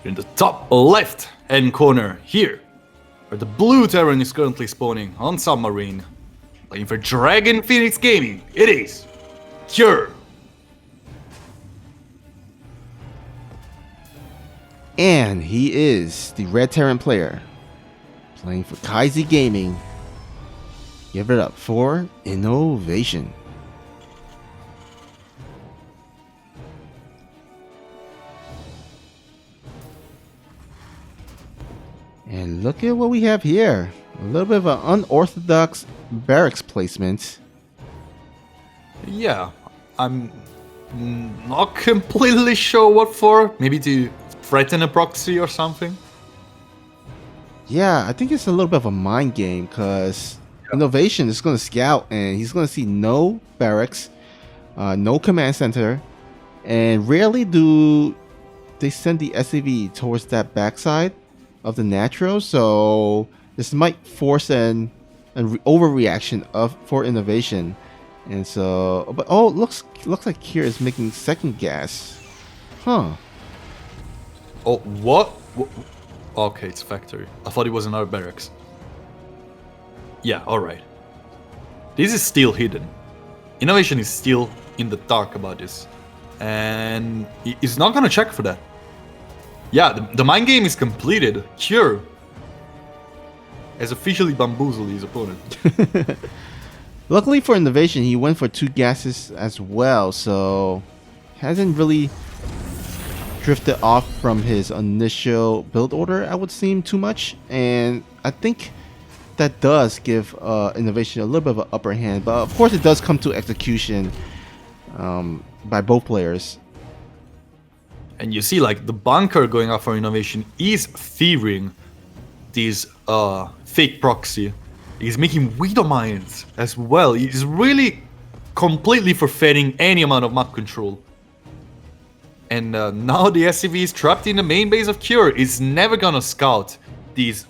in the top left hand corner here, where the blue Terran is currently spawning on submarine, playing for Dragon Phoenix Gaming. It is Cure. And he is the red Terran player, playing for Kaizi Gaming. Give it up for Innovation. And look at what we have here. A little bit of an unorthodox barracks placement. Yeah, I'm not completely sure what for. Maybe to threaten a proxy or something. Yeah, I think it's a little bit of a mind game because Innovation is going to scout and he's going to see no barracks, no command center, and rarely do they send the SCV towards that backside of the natural. So this might force an overreaction for Innovation. And so, but oh, looks like Kier is making second gas, huh? Oh, what? Okay, it's factory. I thought it was another barracks. Yeah, alright. This is still hidden. Innovation is still in the dark about this. And he's not gonna check for that. Yeah, the mind game is completed. Cure has officially bamboozled his opponent. Luckily for Innovation, he went for 2 gases as well, so hasn't really drifted off from his initial build order, I would seem, too much. And I think that does give Innovation a little bit of an upper hand, but of course it does come to execution by both players. And you see, like, the bunker going up for Innovation is fearing this fake proxy. He's making widow mines as well. He's really completely forfeiting any amount of map control. And now the SCV is trapped in the main base of Cure. He's never gonna scout these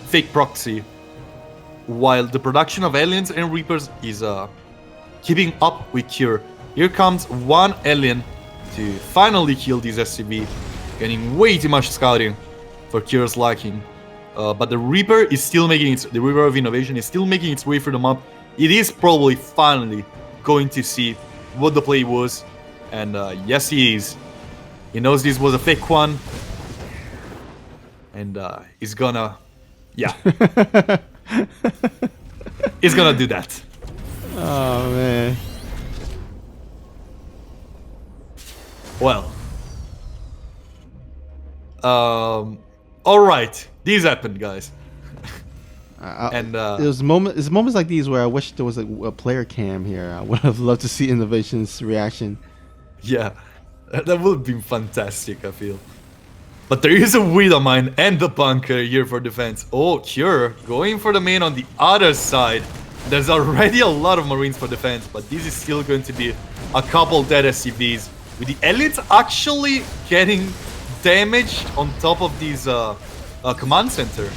fake proxy, while the production of aliens and reapers is keeping up with Cure. Here comes one alien to finally kill this SCV, getting way too much scouting for Cure's liking. But the Reaper is still making the Reaper of Innovation is still making its way through the map. It is probably finally going to see what the play was. And yes, he is. He knows this was a fake one. And he's gonna... Yeah. He's gonna do that. Oh, man. Well. Alright. These happened, guys. And there's moments like these where I wish there was a player cam here. I would have loved to see Innovation's reaction. Yeah, that would have been fantastic, I feel. But there is a widow mine and the bunker here for defense. Oh, Cure going for the main on the other side. There's already a lot of marines for defense, but this is still going to be a couple dead SCVs, with the elites actually getting damaged on top of these command center.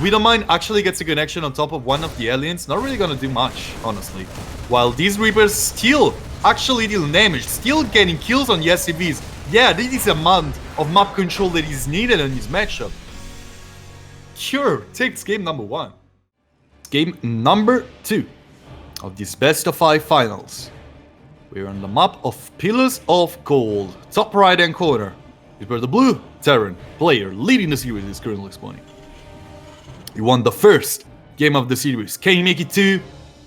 Widow mine actually gets a connection on top of one of the aliens. Not really gonna do much, honestly. While these Reapers still actually dealing damage, still getting kills on the SCVs. Yeah, this is a amount of map control that is needed in this matchup. Cure takes game number 1. Game number 2 of this best of 5 finals. We're on the map of Pillars of Gold, top right hand corner. Is where the blue Terran player leading the series is currently spawning. He won the first game of the series. Can he make it 2?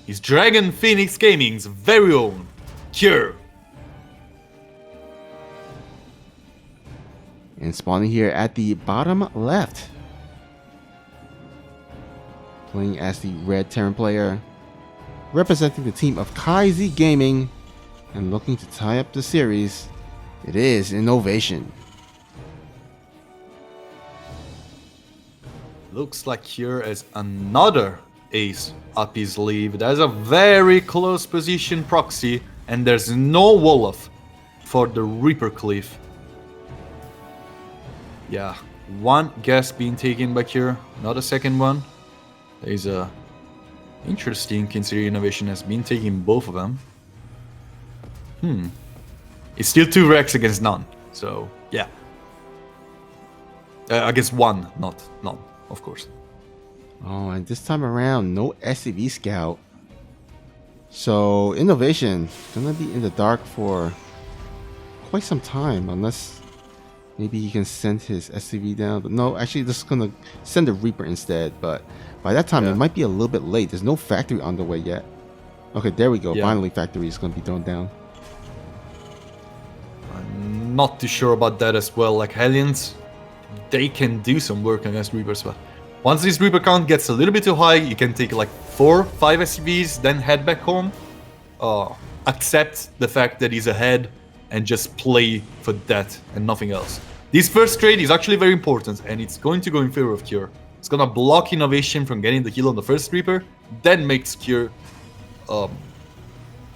He's Dragon Phoenix Gaming's very own Cure. And spawning here at the bottom left. Playing as the red Terran player. Representing the team of Kaizi Gaming. And looking to tie up the series. It is Innovation. Looks like Cure has another ace up his sleeve. There's a very close position proxy, and there's no Wolof for the Reaper Cliff. Yeah, one gas being taken by Cure, not a second one. There's a interesting considering Innovation has been taking both of them. It's still 2 Rex against none, so yeah. I guess one, not none, of course. Oh, and this time around, no SCV scout. So innovation gonna be in the dark for quite some time, unless maybe he can send his SCV down. But no, actually, just gonna send the Reaper instead. But by that time, it might be a little bit late. There's no factory on the way yet. Okay, there we go. Yeah. Finally, factory is gonna be thrown down. I'm not too sure about that as well. Like Hellions, they can do some work against Reapers, but once this Reaper count gets a little bit too high, you can take like 4, 5 SCVs, then head back home. Accept the fact that he's ahead and just play for that and nothing else. This first trade is actually very important, and it's going to go in favor of Cure. It's gonna block Innovation from getting the kill on the first Reaper, then makes Cure a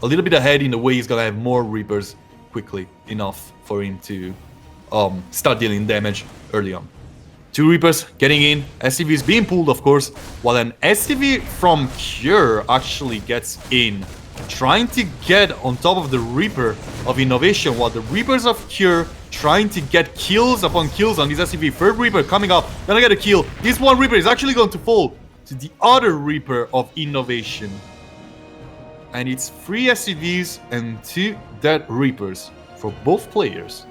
little bit ahead in the way he's gonna have more Reapers quickly enough for him to start dealing damage early on. 2 Reapers getting in, SCV is being pulled, of course, while an SCV from Cure actually gets in, trying to get on top of the Reaper of Innovation, while the Reapers of Cure trying to get kills upon kills on this SCV. Third Reaper coming up, gonna get a kill. This one Reaper is actually going to fall to the other Reaper of Innovation. And it's 3 SCVs and 2 dead Reapers for both players.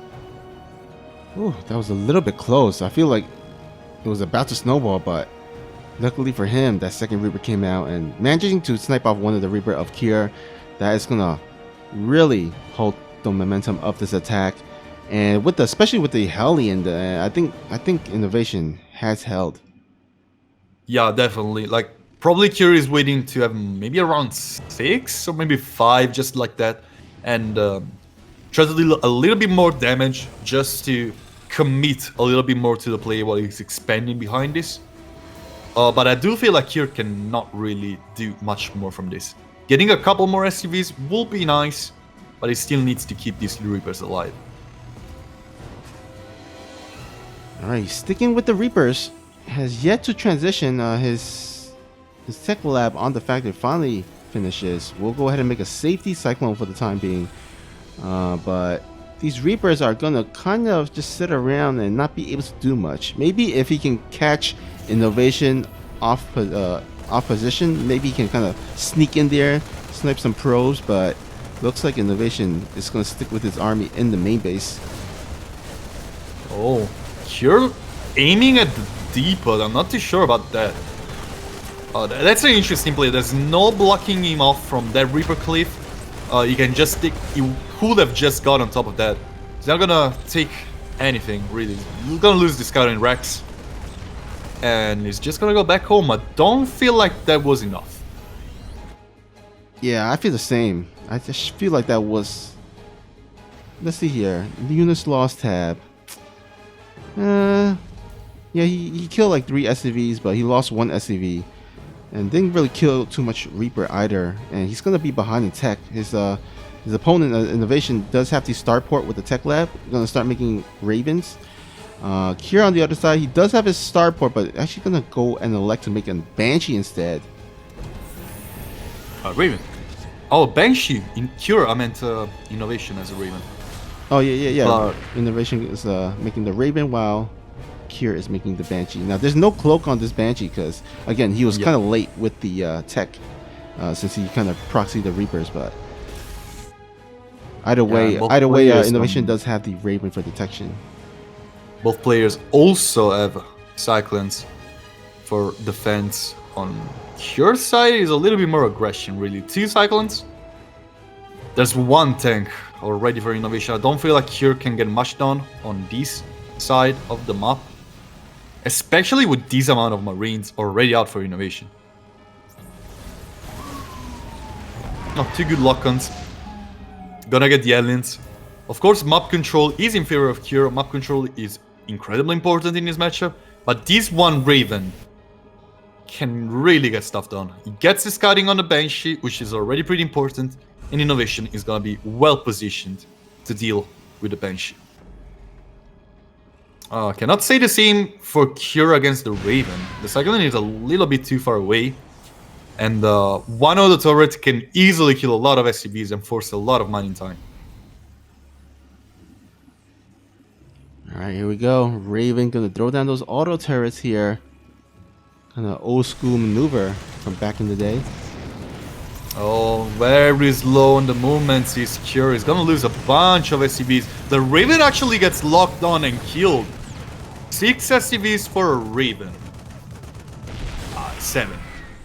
Ooh, that was a little bit close. I feel like it was about to snowball, but luckily for him, that second Reaper came out and managing to snipe off one of the Reaper of Cure. That is gonna really hold the momentum of this attack. And with especially with the Hellion, I think Innovation has held. Yeah, definitely. Like, probably Cure is waiting to have maybe around 6 or maybe 5, just like that, and try to deal a little bit more damage just to commit a little bit more to the play while he's expanding behind this. But I do feel like Cure cannot really do much more from this. Getting a couple more SCVs will be nice, but he still needs to keep these Reapers alive. Alright, sticking with the Reapers, has yet to transition. His tech lab on the factory finally finishes. We'll go ahead and make a safety cyclone for the time being. But these Reapers are gonna kind of just sit around and not be able to do much. Maybe if he can catch Innovation off position, maybe he can kind of sneak in there, snipe some probes, but looks like Innovation is gonna stick with his army in the main base. Oh, Cure aiming at the depot. I'm not too sure about that. That's an interesting play. There's no blocking him off from that Reaper cliff. You can just stick. You could have just got on top of that. He's not gonna take anything really. He's gonna lose the scouting Rex, and he's just gonna go back home. I don't feel like that was enough. Yeah, I feel the same. I just feel like that was. Let's see here. The units lost tab. Yeah, he killed like 3 SCVs, but he lost 1 SCV. And didn't really kill too much Reaper either. And he's going to be behind in tech. His opponent, Innovation, does have the starport with the tech lab. He's going to start making Ravens. Cure on the other side, he does have his starport, but actually going to go and elect to make a Banshee instead. Raven. Oh, Banshee. In Cure, I meant Innovation as a Raven. Oh, yeah. Innovation is making the Raven while Cure is making the Banshee. Now, there's no cloak on this Banshee because, again, he was kind of late with the tech since he kind of proxied the Reapers. But either way, Innovation does have the Raven for detection. Both players also have Cyclones for defense. On Cure side is a little bit more aggression, really. 2 Cyclones. There's 1 tank already for Innovation. I don't feel like Cure can get much done on this side of the map, especially with this amount of Marines already out for Innovation. Not 2 good lock-ons. Gonna get the aliens. Of course, map control is in favor of Cure. Map control is incredibly important in this matchup, but this one Raven can really get stuff done. He gets the scouting on the Banshee, which is already pretty important, and Innovation is gonna be well positioned to deal with the Banshee. Cannot say the same for Cure against the Raven. The Cyclone is a little bit too far away, and one of the turrets can easily kill a lot of SCVs and force a lot of mining time. All right, here we go. Raven gonna throw down those auto turrets here. Kind of old school maneuver from back in the day. Oh, very slow on the movements. He's Cure. He's gonna lose a bunch of SCVs. The Raven actually gets locked on and killed. 6 SCVs for a Raven. 7.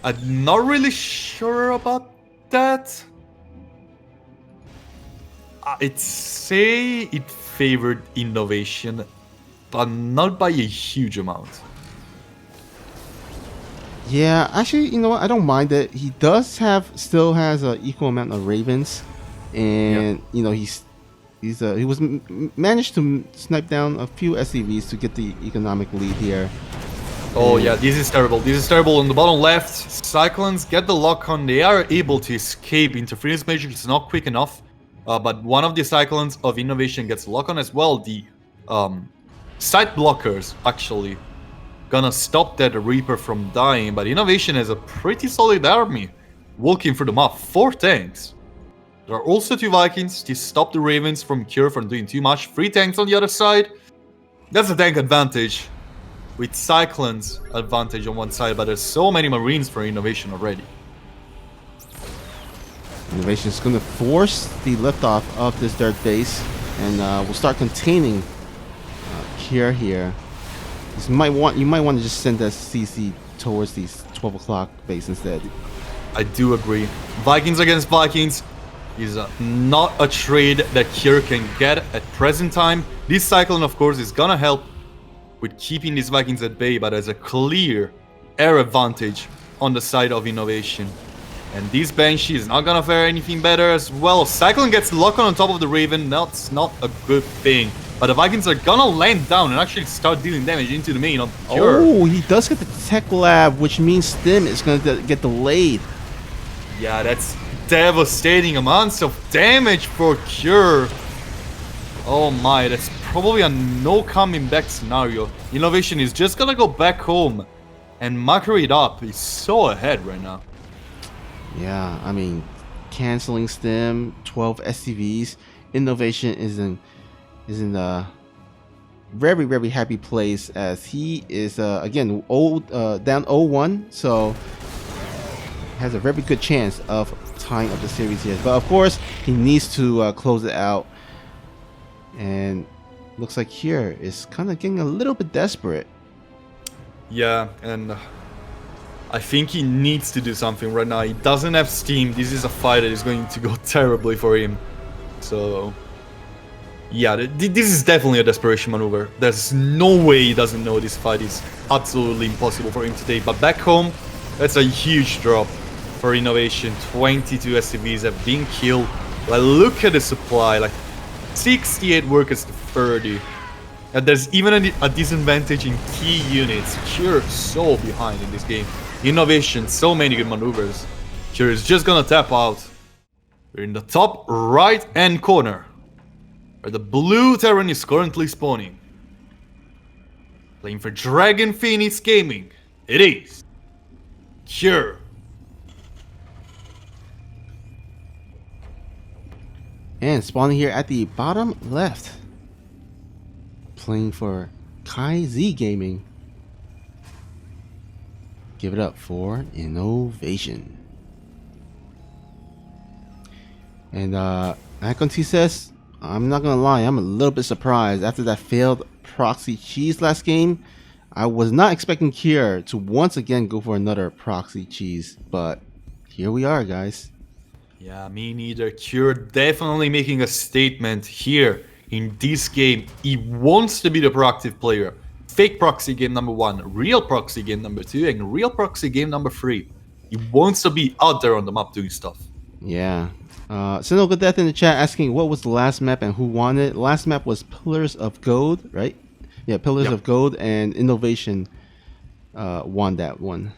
I'm not really sure about that. I'd say it favored innovation, but not by a huge amount. Yeah, actually, you know what? I don't mind it. He still has an equal amount of Ravens, and you know he managed to snipe down a few SCVs to get the economic lead here. Oh yeah, this is terrible. This is terrible. On the bottom left, Cyclones get the lock on. They are able to escape. Interference Magic is not quick enough, but one of the Cyclones of Innovation gets lock on as well. The side blockers actually gonna stop that Reaper from dying, but Innovation has a pretty solid army walking through the map. 4 tanks. There are also 2 Vikings to stop the Ravens from Cure from doing too much. 3 tanks on the other side. That's a tank advantage, with Cyclones advantage on one side, but there's so many Marines for Innovation already. Innovation is going to force the liftoff of this dirt base, and we'll start containing Cure here. You might want to just send that CC towards the 12 o'clock base instead. I do agree. Vikings against Vikings is not a trade that Cure can get at present time. This Cyclone, of course, is gonna help with keeping these Vikings at bay, but there's a clear air advantage on the side of Innovation. And this Banshee is not gonna fare anything better as well. Cyclone gets locked on top of the Raven. That's not a good thing. But the Vikings are gonna land down and actually start dealing damage into the main of Cure. Oh, he does get the Tech Lab, which means Stim is gonna get delayed. Yeah, that's devastating amounts of damage for Cure. Oh my, that's probably a no coming back scenario. Innovation is just gonna go back home and macro it up. He's so ahead right now. Yeah, I mean, canceling Stim, 12 SCVs. Innovation is in a very, very happy place as he is again down 0-1, so has a very good chance of tying up the series here. But of course, he needs to close it out. And looks like here is kind of getting a little bit desperate. Yeah, and I think he needs to do something right now. He doesn't have steam. This is a fight that is going to go terribly for him. So yeah, this is definitely a desperation maneuver. There's no way he doesn't know this fight is absolutely impossible for him to take. But back home, that's a huge drop for Innovation. 22 SCVs have been killed. Like, look at the supply. Like, 68 workers to 30. And there's even a disadvantage in key units. Cure so behind in this game. Innovation, so many good maneuvers. Cure is just gonna tap out. We're in the top right hand corner, where the blue Terran is currently spawning. Playing for Dragon Phoenix Gaming. It is Cure. And spawning here at the bottom left. Playing for Kai Z Gaming. Give it up for Innovation. And Akontistes, I'm not gonna lie, I'm a little bit surprised after that failed proxy cheese last game. I was not expecting Cure to once again go for another proxy cheese, but here we are, guys. Yeah, me neither. Cure definitely making a statement here in this game. He wants to be the proactive player. Fake proxy game number 1, real proxy game number 2, and real proxy game number 3. He wants to be out there on the map doing stuff. Yeah. Sentinel Good Death in the chat asking what was the last map and who won it. Last map was Pillars of Gold, right? Yeah, Pillars of Gold, and Innovation won that one.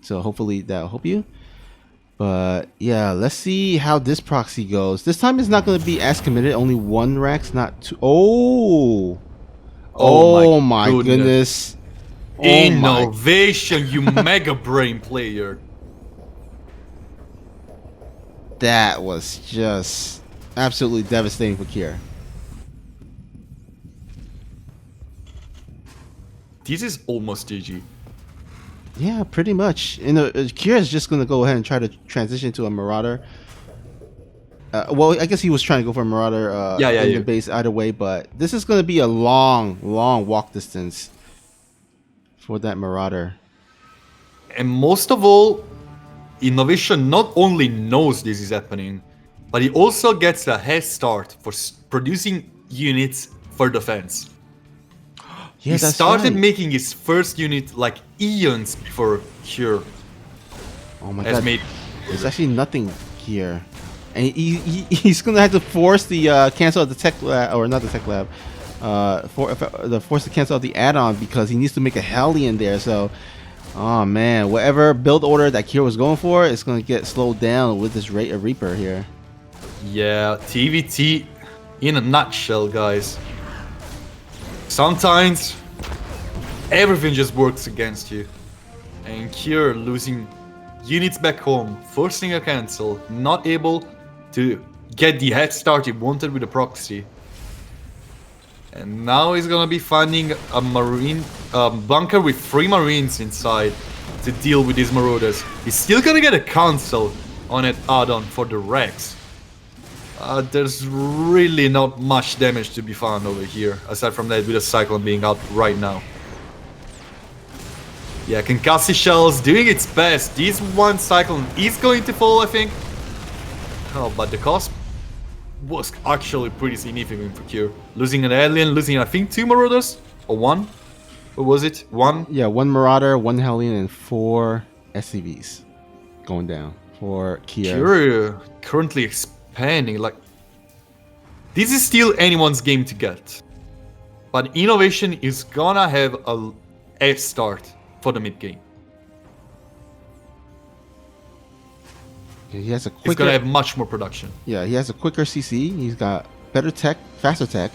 So hopefully that'll help you. But yeah, let's see how this proxy goes. This time it's not going to be as committed. Only 1 Rex, not 2. Oh my goodness. Innovation, you mega brain player. That was just absolutely devastating for Cure. this is almost GG. Yeah, pretty much. You know, Kira is just gonna go ahead and try to transition to a Marauder. Well, I guess he was trying to go for a Marauder in the base either way, but this is gonna be a long walk distance for that Marauder. And most of all, Innovation not only knows this is happening, but he also gets a head start for producing units for defense. Yeah, he started making his first unit like eons before Cure. Oh my god, there's actually nothing here. And he's gonna have to force the cancel of the tech lab, or not the tech lab, force the cancel of the add-on because he needs to make a Hellion there. So, oh man, whatever build order that Kira was going for, it's gonna get slowed down with this Reaper here. Yeah, TVT in a nutshell, guys. Sometimes everything just works against you, and Cure losing units back home, forcing a cancel, not able to get the head start he wanted with the proxy. And now he's gonna be finding a marine bunker with 3 marines inside to deal with these marauders. He's still gonna get a cancel on it add-on for the Rex. There's really not much damage to be found over here, aside from that with the Cyclone being out right now. Yeah, Concussive Shells doing its best. This one Cyclone is going to fall, I think. Oh, but the cost was actually pretty significant for Cure. Losing an Alien, losing I think 2 Marauders? Or 1? Or was it? 1? Yeah, 1 Marauder, 1 Hellion, and 4 SCVs going down for Cure. Cure currently expanding. Like, this is still anyone's game to get. But Innovation is gonna have a head start for the mid game. He has a quicker. He's gonna have much more production. Yeah, he has a quicker CC. He's got better tech, faster tech.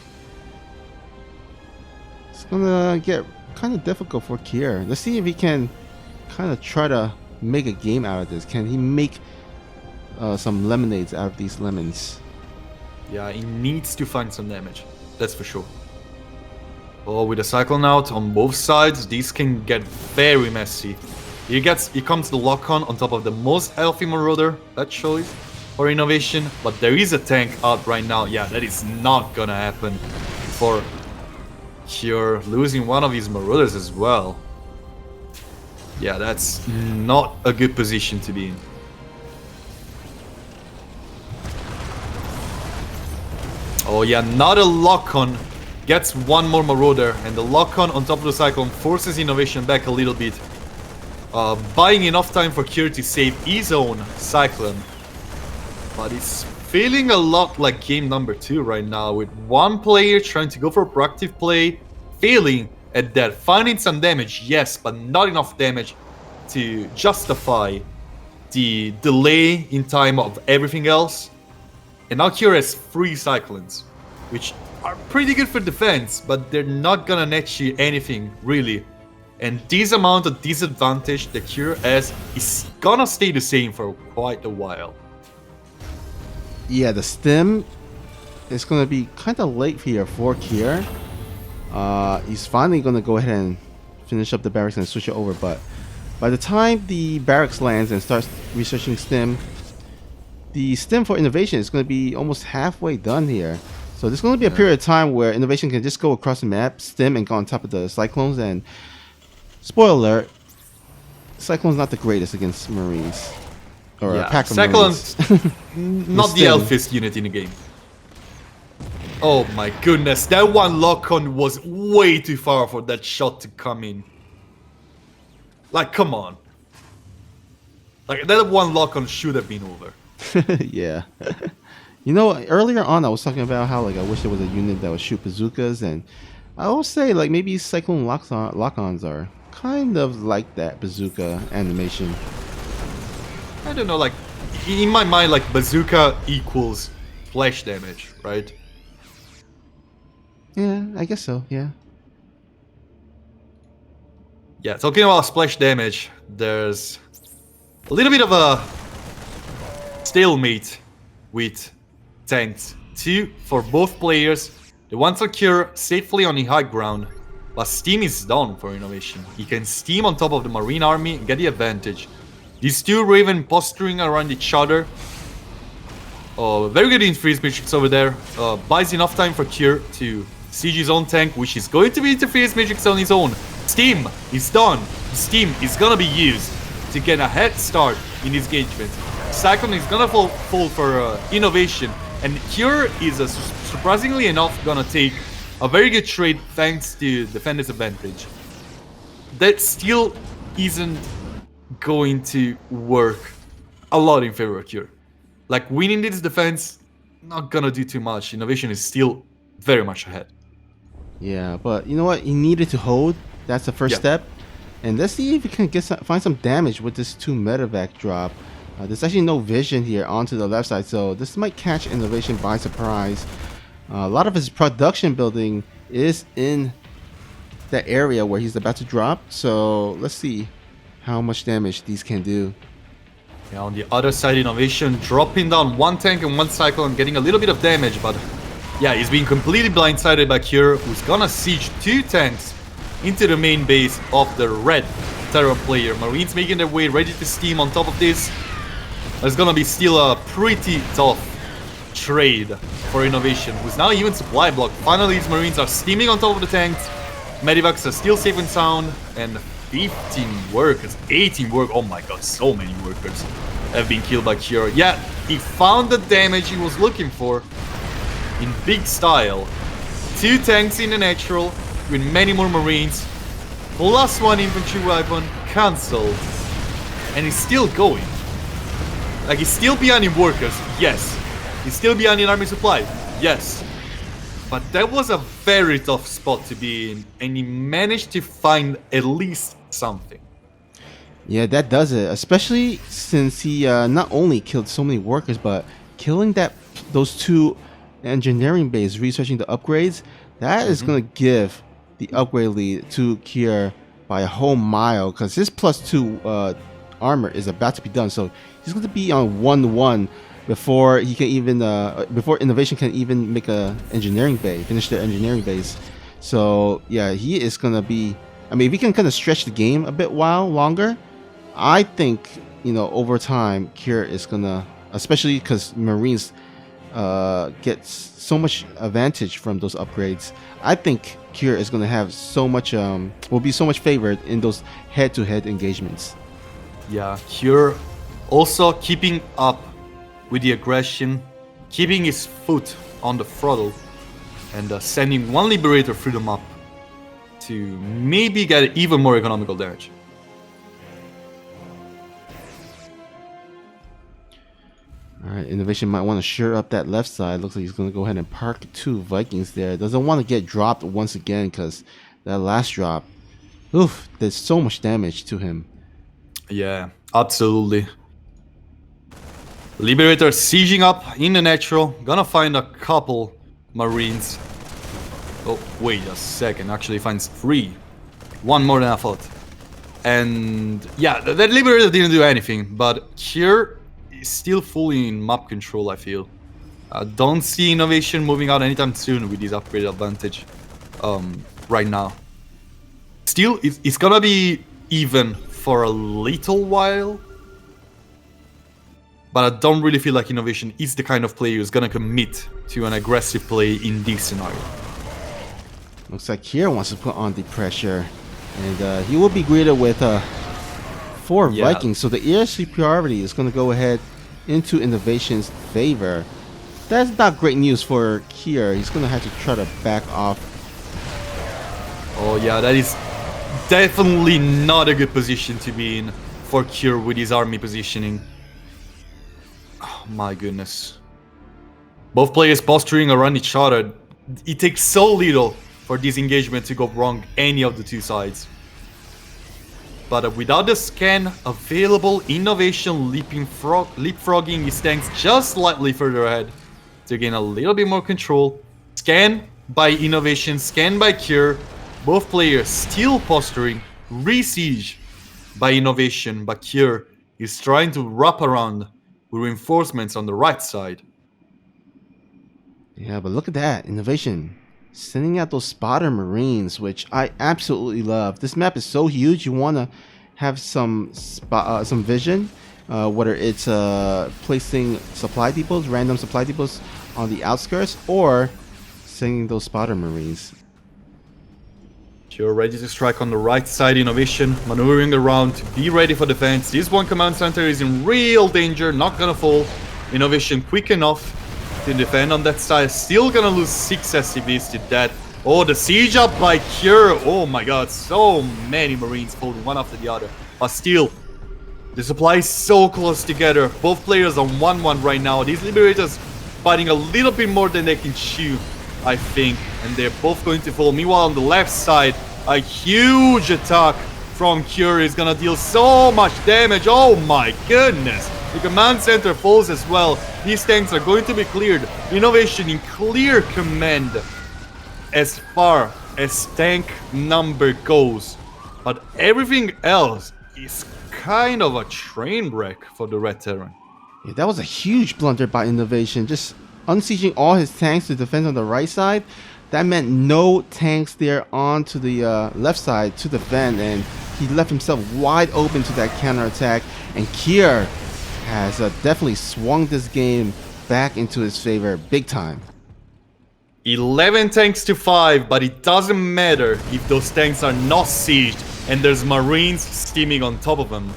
It's gonna get kind of difficult for Kier. Let's see if he can kind of try to make a game out of this. Can he make some lemonades out of these lemons? Yeah, he needs to find some damage. That's for sure. Oh, with a Cyclone out on both sides, these can get very messy. Here comes the lock-on on top of the most healthy Marauder, that choice for Innovation, but there is a tank out right now. Yeah, that is not gonna happen for Cure, losing one of his Marauders as well. Yeah, that's not a good position to be in. Oh yeah, not a lock-on. Gets 1 more Marauder, and the lock-on on top of the Cyclone forces Innovation back a little bit. Buying enough time for Cure to save his own Cyclone. But it's feeling a lot like game number 2 right now, with one player trying to go for a proactive play, failing at that, finding some damage, yes, but not enough damage to justify the delay in time of everything else. And now Cure has 3 Cyclones, which are pretty good for defense, but they're not gonna net you anything, really. And this amount of disadvantage that Cure has is gonna stay the same for quite a while. Yeah, the stem is gonna be kind of late here for Cure. He's finally gonna go ahead and finish up the barracks and switch it over, but by the time the barracks lands and starts researching stem, the stem for Innovation is going to be almost halfway done here. So there's going to be a period of time where Innovation can just go across the map, stem, and go on top of the Cyclones. And spoiler alert, Cyclone's not the greatest against Marines. Or a pack of Cyclone's Marines. not the healthiest unit in the game. Oh my goodness, that one lock-on was way too far for that shot to come in. Like, come on. Like, that one lock-on should have been over. Yeah. You know, earlier on I was talking about how, like, I wish there was a unit that would shoot bazookas, and I will say, like, maybe Cyclone lock-ons are kind of like that bazooka animation. I don't know, like, in my mind, like, bazooka equals flash damage, right? Yeah, I guess so, yeah. Yeah, talking about splash damage, there's a little bit of a stalemate with tanks. 2 for both players. They want to Cure safely on the high ground, But steam is done for innovation. He can steam on top of the Marine army and get the advantage. These two Raven posturing around each other. Very good in freeze matrix over there. Buys enough time for Cure to siege his own tank, which is going to be interference matrix on his own. Steam is done. Steam is gonna be used to get a head start in this engagement. Cyclone is gonna fall for innovation, and Cure is surprisingly enough gonna take a very good trade thanks to defender's advantage. That still isn't going to work a lot in favor of Cure. Like, winning this defense, not gonna do too much. Innovation is still very much ahead. Yeah, but you know what? He needed to hold. That's the first step. And let's see if we can find some damage with this 2 medevac drop. There's actually no vision here onto the left side, so this might catch Innovation by surprise. A lot of his production building is in that area where he's about to drop, so let's see how much damage these can do. Yeah, on the other side, Innovation dropping down 1 tank and 1 Cyclone, getting a little bit of damage, but yeah, he's being completely blindsided by Cure, who's gonna siege 2 tanks into the main base of the red Terran player. Marines making their way, ready to steam on top of this. It's gonna be still a pretty tough trade for Innovation, who's now even supply blocked. Finally, these Marines are steaming on top of the tanks. Medivacs are still safe and sound, and 15 workers, 18 workers, oh my god, so many workers have been killed by Cure. Yeah, he found the damage he was looking for in big style. 2 tanks in the natural, with many more Marines, plus 1 infantry weapon, cancelled, and he's still going. Like, he's still behind in workers, yes. He's still behind in army supply, yes. But that was a very tough spot to be in, and he managed to find at least something. Yeah, that does it, especially since he not only killed so many workers, but killing those 2 engineering bases, researching the upgrades, that is going to give the upgrade lead to Cure by a whole mile, because his +2 armor is about to be done, so he's going to be on 1-1 before he can even before Innovation can even make a engineering base, finish their engineering base. So yeah, he is going to be, I mean, if he can kind of stretch the game a bit longer, I think, you know, over time Cure is going to, especially because Marines get so much advantage from those upgrades, I think Cure is going to have so much will be so much favored in those head-to-head engagements. Yeah, Cure also keeping up with the aggression, keeping his foot on the throttle, and sending 1 Liberator through the map to maybe get even more economical damage. Alright, Innovation might want to shore up that left side. Looks like he's going to go ahead and park 2 Vikings there. Doesn't want to get dropped once again, because that last drop, oof, there's so much damage to him. Yeah, absolutely. Liberator sieging up in the natural. Gonna find a couple Marines. Oh, wait a second. Actually finds 3. 1 more than I thought. And yeah, that Liberator didn't do anything. But Cure is still fully in map control, I feel. Don't see Innovation moving out anytime soon with this upgraded advantage right now. Still, it's gonna be even for a little while. But I don't really feel like Innovation is the kind of player who's gonna commit to an aggressive play in this scenario. Looks like Cure wants to put on the pressure, and he will be greeted with 4 Vikings. So the air superiority is going to go ahead into Innovation's favor. That's not great news for Cure. He's going to have to try to back off. Oh yeah, that is definitely not a good position to be in for Cure with his army positioning. Oh my goodness. Both players posturing around each other. It takes so little for this engagement to go wrong any of the 2 sides. But without the scan available, Innovation leapfrogging his tanks just slightly further ahead to gain a little bit more control. Scan by Innovation, scan by Cure. Both players still posturing, re-siege by Innovation, but Cure is trying to wrap around with reinforcements on the right side. Yeah, but look at that. Innovation sending out those spotter marines, which I absolutely love. This map is so huge, you want to have some vision, whether it's placing supply depots, random supply depots on the outskirts, or sending those spotter marines. You're ready to strike on the right side. Innovation maneuvering around to be ready for defense. This one command center is in real danger, not gonna fall. Innovation quick enough to defend on that side. Still gonna lose 6 SCVs to that. Oh, the siege up by Cure. Oh my god, so many marines falling one after the other. But still, the supply is so close together. Both players on 1-1 right now. These Liberators fighting a little bit more than they can chew, I think. And they're both going to fall. Meanwhile, on the left side, a huge attack from Cure is gonna deal so much damage. Oh my goodness. The command center falls as well. These tanks are going to be cleared. Innovation in clear command as far as tank number goes. But everything else is kind of a train wreck for the Red Terran. Yeah, that was a huge blunder by Innovation. Just unsieging all his tanks to defend on the right side. That meant no tanks there onto the left side to defend, and he left himself wide open to that counterattack. And Kier has definitely swung this game back into his favor big time. 11 tanks to 5, but it doesn't matter if those tanks are not sieged and there's marines steaming on top of them.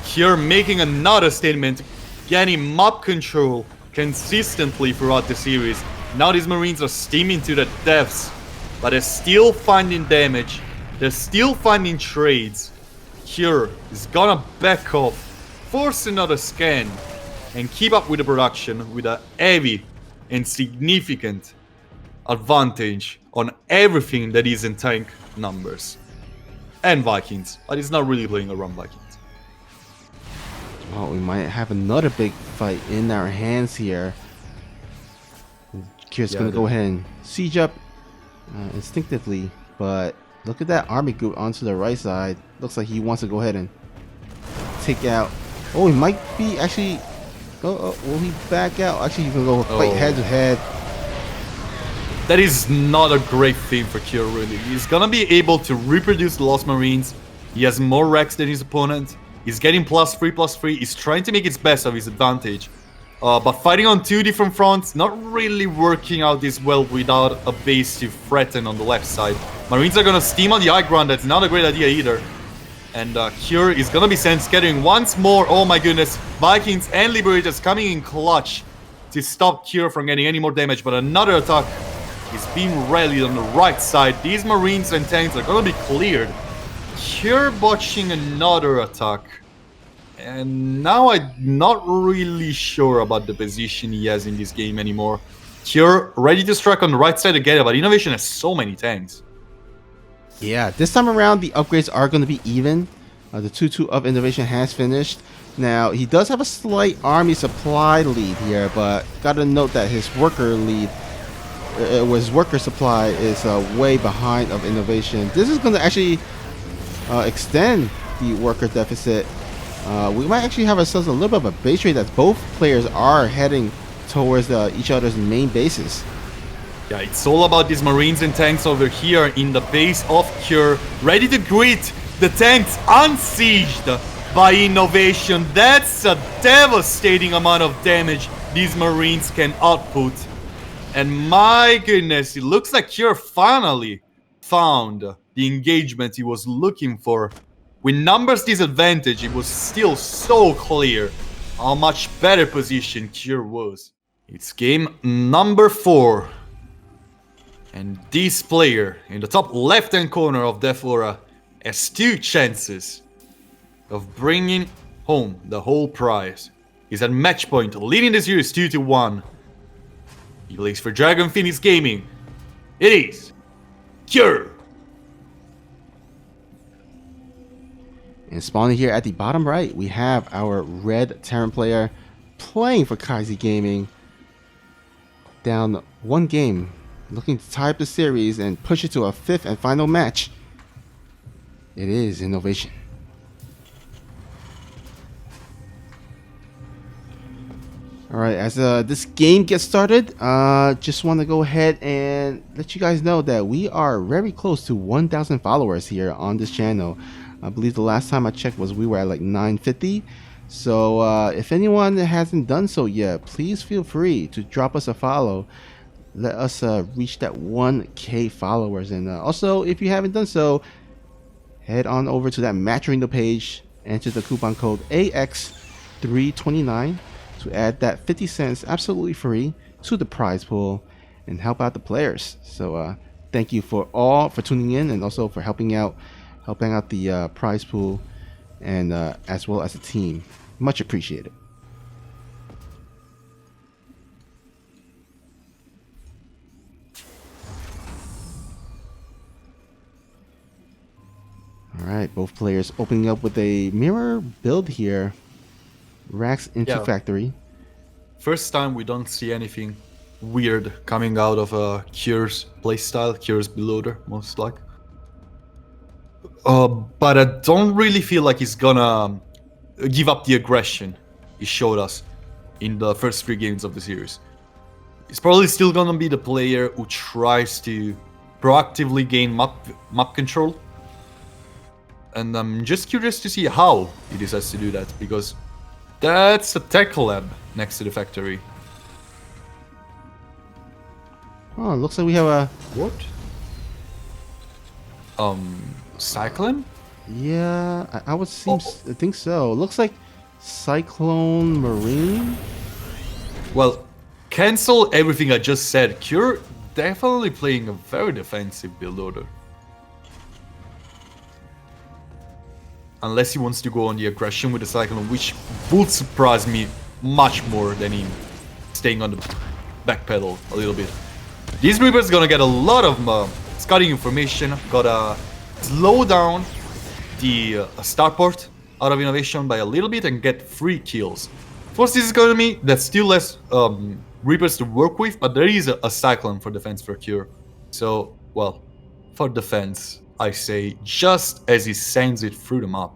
Kier making another statement, getting map control consistently throughout the series. Now these marines are steaming to the depths, but they're still finding damage. They're still finding trades. Kier is gonna back off, force another scan, and keep up with the production with a heavy and significant advantage on everything that is in tank numbers. And Vikings, but he's not really playing around Vikings. Well, we might have another big fight in our hands here. Kier's gonna go ahead and siege up instinctively, but look at that army group onto the right side. Looks like he wants to go ahead and take out. Oh, he might be actually. Will he back out? Actually, he's gonna go fight head to head. That is not a great thing for Kier, really. He's gonna be able to reproduce the lost marines. He has more wrecks than his opponent. He's getting +3/+3. He's trying to make its best of his advantage. But fighting on 2 different fronts, not really working out this well without a base to threaten on the left side. Marines are gonna steam on the high ground. That's not a great idea either. And Cure is gonna be sent scattering once more. Oh my goodness. Vikings and Liberators coming in clutch to stop Cure from getting any more damage. But another attack is being rallied on the right side. These marines and tanks are gonna be cleared. Cure botching another attack. And now I'm not really sure about the position he has in this game anymore. Cure ready to strike on the right side again, but Innovation has so many tanks. Yeah, this time around the upgrades are going to be even. The 2-2 of Innovation has finished. Now, he does have a slight army supply lead here, but gotta note that his worker lead, his worker supply is way behind of Innovation. This is going to actually extend the worker deficit. We might actually have ourselves a little bit of a base trade that both players are heading towards each other's main bases. Yeah, it's all about these marines and tanks over here in the base of Cure, ready to greet the tanks unsieged by Innovation. That's a devastating amount of damage these marines can output. And my goodness, it looks like Cure finally found the engagement he was looking for. With numbers disadvantage, it was still so clear how much better position Cure was. It's game number 4. And this player in the top left-hand corner of Death Aura has 2 chances of bringing home the whole prize. He's at match point, leading the series 2-1. He plays for Dragon Phoenix Gaming. It is Cure. And spawning here at the bottom right, we have our red Terran player playing for Kaisi Gaming. Down 1 game, looking to tie up the series and push it to a 5th and final match. It is Innovation. All right, as this game gets started, just want to go ahead and let you guys know that we are very close to 1,000 followers here on this channel. I believe the last time I checked was we were at like 950. So if anyone hasn't done so yet, please feel free to drop us a follow. Let us reach that 1K followers. And also, if you haven't done so, head on over to that Match Window page, enter the coupon code AX329 to add that 50 cents absolutely free to the prize pool and help out the players. So thank you for tuning in, and also for helping out the prize pool, and as well as the team. Much appreciated. All right, both players opening up with a mirror build here. Racks into factory. First time we don't see anything weird coming out of Cure's playstyle, Cure's buildloader, most like. But I don't really feel like he's gonna give up the aggression he showed us in the first 3 games of the series. He's probably still gonna be the player who tries to proactively gain map control. And I'm just curious to see how he decides to do that, because that's a tech lab next to the factory. Oh, it looks like we have a... What? Cyclone? Yeah, I would think so. It looks like Cyclone Marine. Well, cancel everything I just said. Cure definitely playing a very defensive build order. Unless he wants to go on the aggression with the Cyclone, which would surprise me much more than him staying on the back pedal a little bit. This Reaper's gonna get a lot of scouting information, gotta slow down the starport out of innovation by a little bit and get 3 kills. Force this economy, that's still less Reapers to work with, but there is a Cyclone for defense for Cure. So, well, for defense, I say, just as he sends it through the map.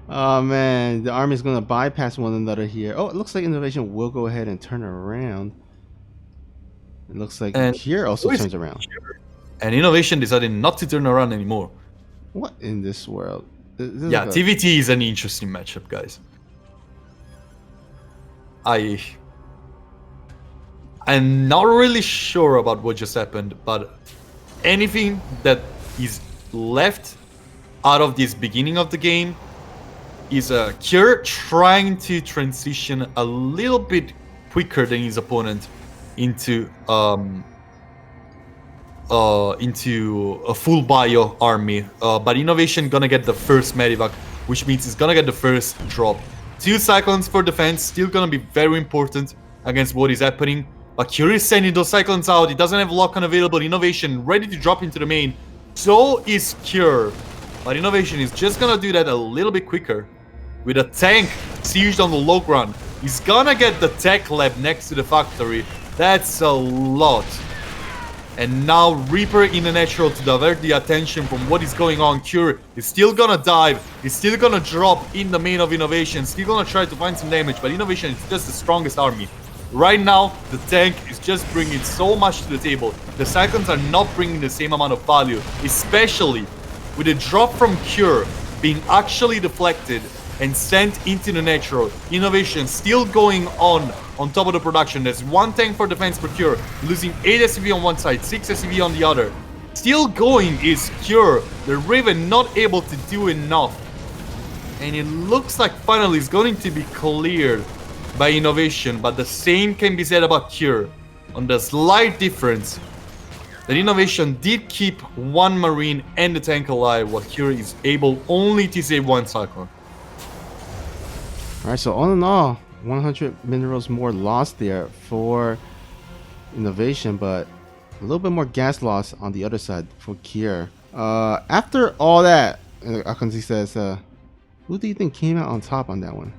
Oh man, the army is going to bypass one another here. Oh, it looks like innovation will go ahead and turn around. It looks like here also turns around. And innovation decided not to turn around anymore. What in this world? This yeah, TVT is an interesting matchup, guys. I'm not really sure about what just happened, but anything that is left out of this beginning of the game is Cure trying to transition a little bit quicker than his opponent into a full bio army. But innovation gonna get the first medivac, which means it's gonna get the first drop. 2 Cyclones for defense, still gonna be very important against what is happening. But Cure is sending those Cyclones out. He doesn't have lock-on available. Innovation ready to drop into the main. So is Cure. But Innovation is just gonna do that a little bit quicker. With a tank sieged on the low ground. He's gonna get the tech lab next to the factory. That's a lot. And now Reaper in the natural to divert the attention from what is going on. Cure is still gonna dive. He's still gonna drop in the main of Innovation. Still gonna try to find some damage. But Innovation is just the strongest army. Right now, the tank is just bringing so much to the table. The Cyclones are not bringing the same amount of value, especially with a drop from Cure being actually deflected and sent into the natural. Innovation still going on top of the production. There's 1 tank for defense per Cure, losing 8 SCV on one side, 6 SCV on the other. Still going is Cure. The Raven not able to do enough. And it looks like finally it's going to be cleared by Innovation, but the same can be said about Cure, on the slight difference that Innovation did keep 1 Marine and the tank alive, while Cure is able only to save 1 Cyclone. Alright, so all in all, 100 minerals more lost there for Innovation, but a little bit more gas loss on the other side for Cure. After all that, Akontistes says, who do you think came out on top on that one?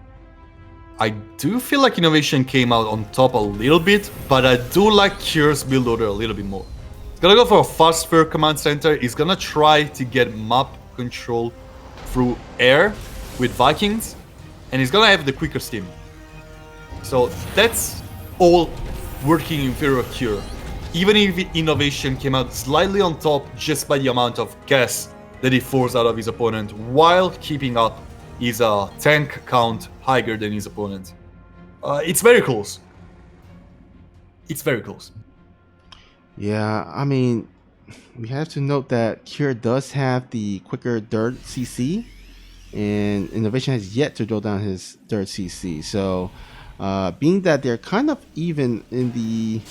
I do feel like Innovation came out on top a little bit, but I do like Cure's build order a little bit more. He's gonna go for a fast fair command center. He's gonna try to get map control through air with Vikings, and he's gonna have the quicker steam. So that's all working in favor of Cure. Even if Innovation came out slightly on top just by the amount of gas that he forced out of his opponent while keeping up his tank count higher than his opponent. It's very close. It's very close. Yeah, I mean, we have to note that Cure does have the quicker third CC, and Innovation has yet to throw down his third CC. So, being that they're kind of even in the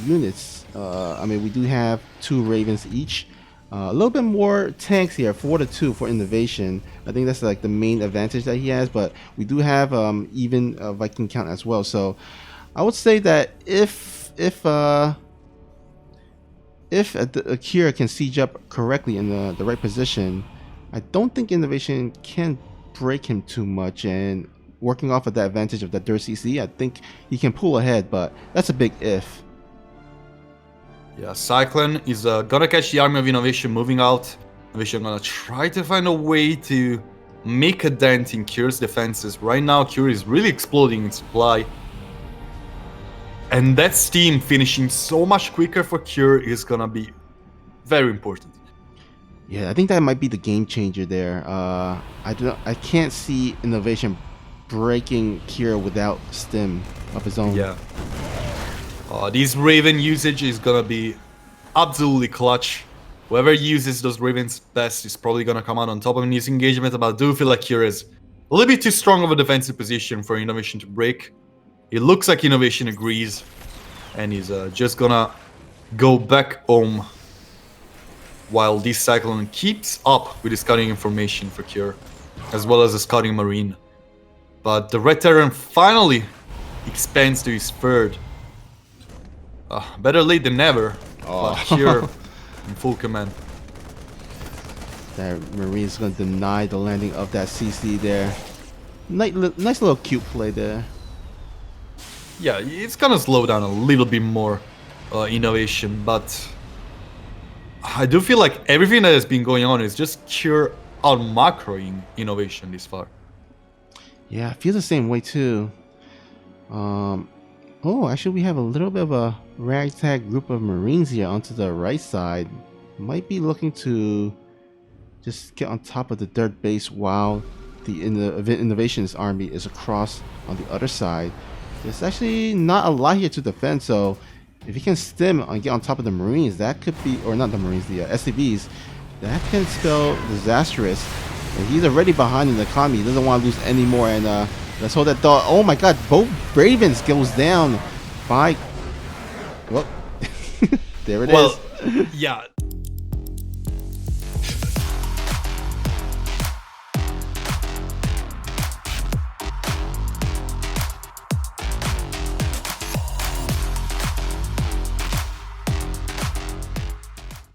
units, I mean, we do have 2 Ravens each. A little bit more tanks here, 4-2 for Innovation. I think that's like the main advantage that he has, but we do have even Viking count as well. So, I would say that if Akira can siege up correctly in the right position, I don't think Innovation can break him too much. And working off of that advantage of that third CC, I think he can pull ahead, but that's a big if. Yeah, Cyclone is gonna catch the army of Innovation moving out. Innovation gonna try to find a way to make a dent in Cure's defenses. Right now, Cure is really exploding in supply. And that steam finishing so much quicker for Cure is gonna be very important. Yeah, I think that might be the game changer there. I can't see Innovation breaking Cure without stim of his own. Yeah. This Raven usage is gonna be absolutely clutch. Whoever uses those Ravens best is probably gonna come out on top of in this engagement, but I do feel like Cure is a little bit too strong of a defensive position for Innovation to break. It looks like Innovation agrees, and he's just gonna go back home while this Cyclone keeps up with the scouting information for Cure, as well as the scouting Marine. But the Red Terran finally expands to his third. Better late than never, but Cure in full command. That Marine's gonna deny the landing of that CC there. Nice little cute play there. Yeah, it's gonna slow down a little bit more Innovation, but I do feel like everything that has been going on is just Cure out macroing Innovation this far. Yeah, I feel the same way too. Oh, actually, we have a little bit of a ragtag group of Marines here onto the right side. Might be looking to just get on top of the third base while the Innovations army is across on the other side. There's actually not a lot here to defend, so if he can stim and get on top of the Marines, that could be, or not the Marines, the SCVs, that can spell disastrous. And he's already behind in the economy. He doesn't want to lose any more. And let's hold that thought. Oh my God, both Ravens goes down by. Well, there it is. Well, yeah,